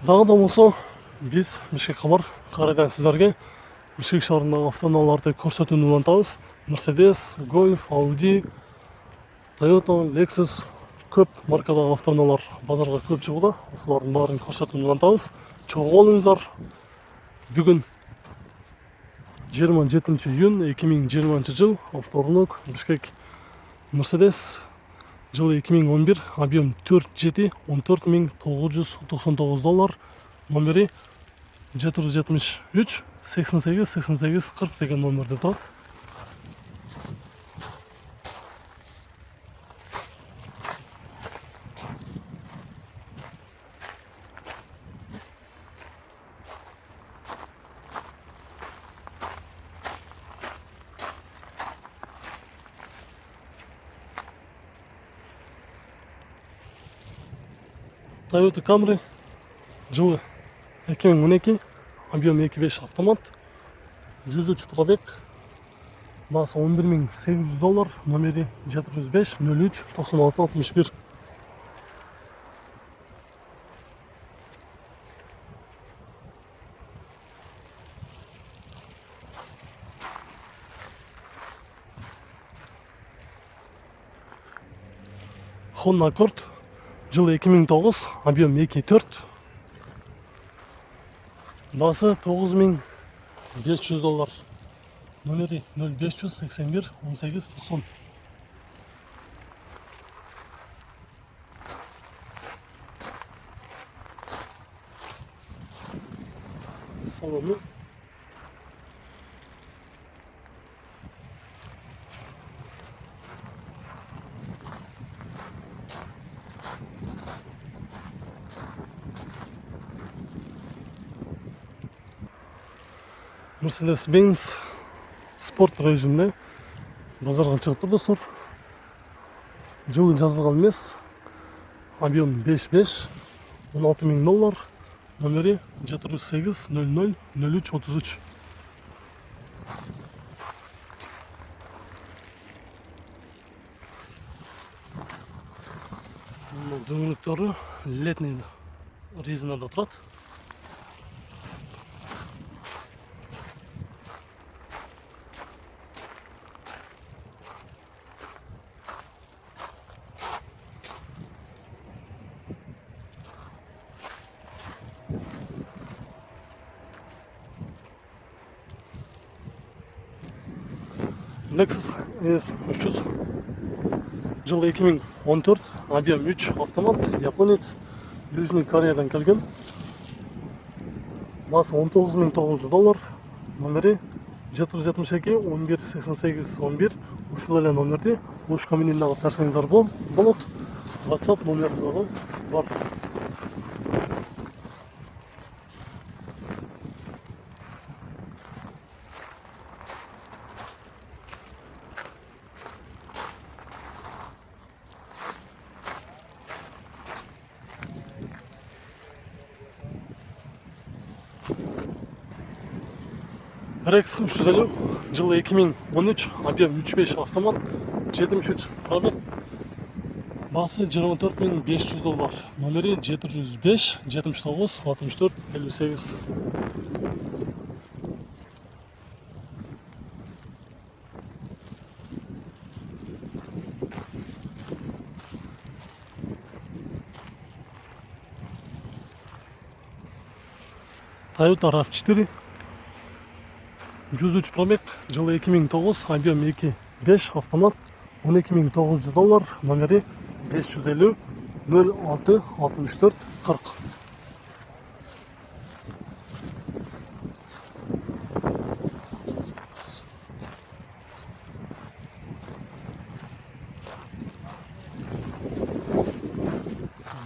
Дагы да болсо биз Бишкек кабар кайрадан сиздерге Бишкек шаарындагы автоунааларды көрсөтүүнү улантабыз. Mercedes, Golf, Audi, Toyota, Lexus көп маркадагы автоунаалар базарга көп чыгууда. Ошолордун баарын көрсөтүүнү улантабыз. Чогуу болуңуздар. Бүгүн 27 июнь 2020 жыл, вторник, Бишкек. Mercedes жылы 2011, объем 4.7, $14,999, номери 473 88 88 40 деген номерде турат. Toyota Camry жылы 2012, объем 2.5 автомат, 103 пробег, басы $11,800, номери 405 03 96 61. Honda Accord жылы 2009, объем 2.4, басы $9,500, номери 0581 18 90. Салону Mercedes-Benz спорт режимде базарга чыгыптыр достор. Жылы жазылган эмес. Объем 5.5, $16,000, номери 408 00 03 33. Дөңгөлөктөрү летний резинада турат. Lexus ES300 жылы 2014, объем 3 автомат, японец, Южный Кореядан келген. Басы $19,900, номери 472 11 88 11. Ушул эле номерди Ошко менен дагы тарсаңыздар болот. WhatsApp номери дагы бар. RX 350 жылы 2013, объем 3.5 автомат, 73 пробег, басы $24,500, номери 705 79 64 58. Toyota RAV4 103 пробег, жылы 2009, объем 2.5 автомат, $12,900, номери 550 06 64 40.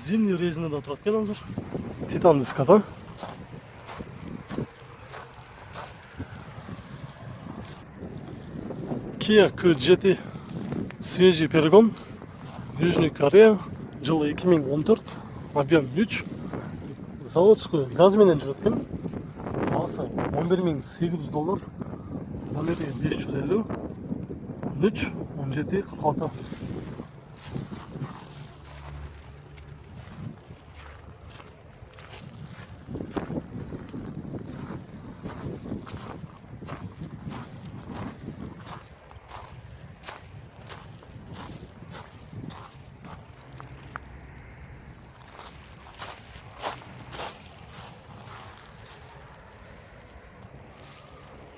Зимний резинада турат экен азыр. Титан дискада. Kia K7 свежий перегон, Южный Корея, жылы 2014, объем 3, заводской газ менен жүрөт экен. Басы $11,800, номери 550 13 17 46.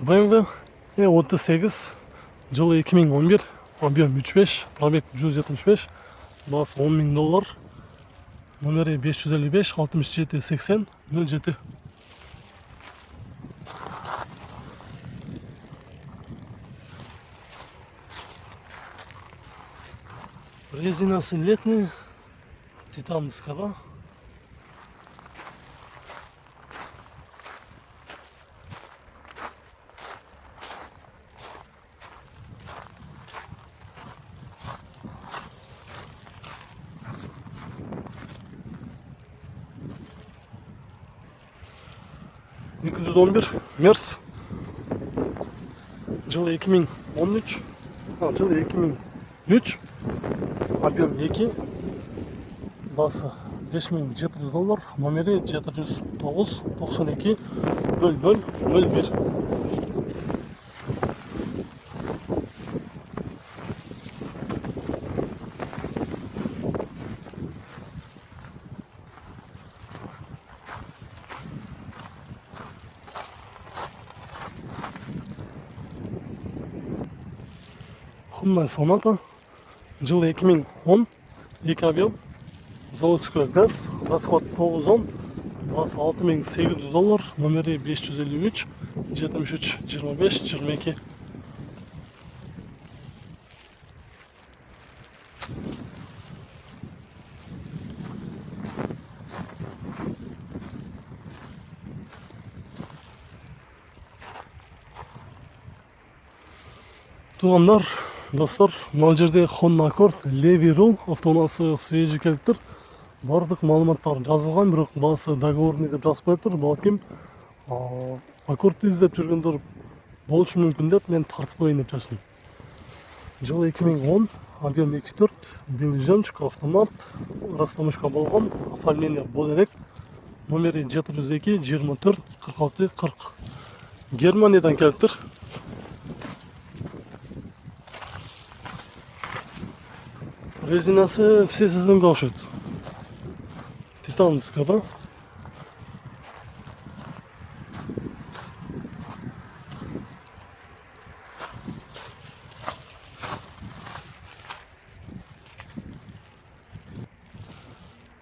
BMW E38 жылы 2011, объем 3.5, пробег 175, бағасы $10.000, номері 555 67 80 07. Резинасы летные, титан скала. $211 Мерс, жылы 2013, жылы 2003, объем 2, басы $5.700, номері 709 92 0001. Hyundai Sonata, жылы 2010, 2 объем, заводской газ, расход 910, басы $6.800, номері 553 73 25 22. Туғандар, достар, мына жерде Honda Accord Levy Roll автоунасы свежий келіп тұр. Бардық малыматтар жазылған, бірақ басы договорный деп жазып тұр. Балким Accord іздеп жүргендер болушы мүмкін деп мен тартып қойын деп жаздым. Жылы 2010, объем 2.4, белый жемчуг, автомат, растамышқа болған, оформление бөлек, номері 702 24 46 40. Германиядан келіп тұр. Резинасы все сезонға ұқсайды. Титанская, да?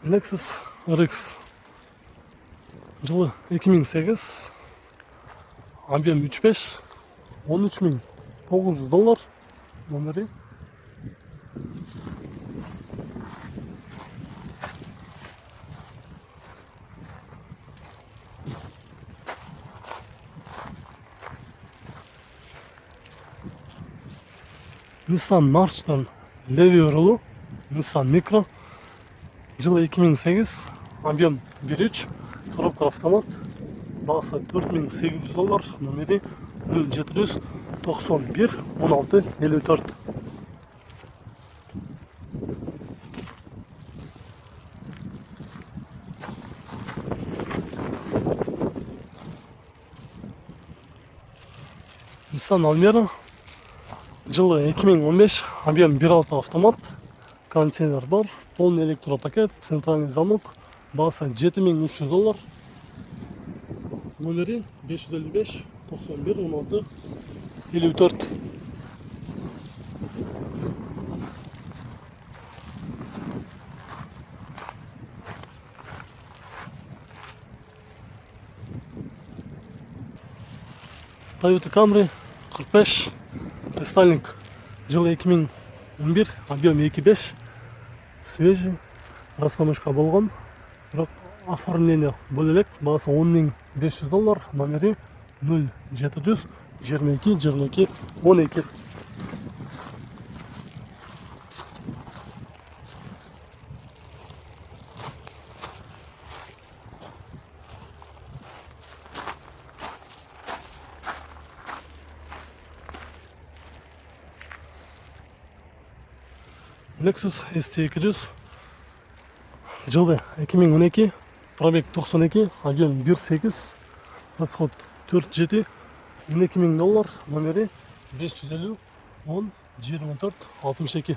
Lexus RX, жылы 2008, объем 3.5, $13.900, номері. Nissan March'tan Levy Roll'u, Nissan Micra, жылы 2008, объем 1.3, коробка автомат, бағасы $4.800, номері 0791 16 54. Nissan Almera, жылы 2015, объем 1.6 автомат, контейнер бар, полный электропакет, центральный замок, бағасы $7.300, номері 555 91 16 54. Toyota Camry 45, рестайлинг, жылы 2011, объем 2.5, свежий, растамышқа болған, бірақ оформление бөлек, бағасы $10.500, номері 0700 22 22 12. Lexus ST200, жылы 2012, пробег 92, объем 1.8, расход 4.7, $12.000, номері 550 10 24 62.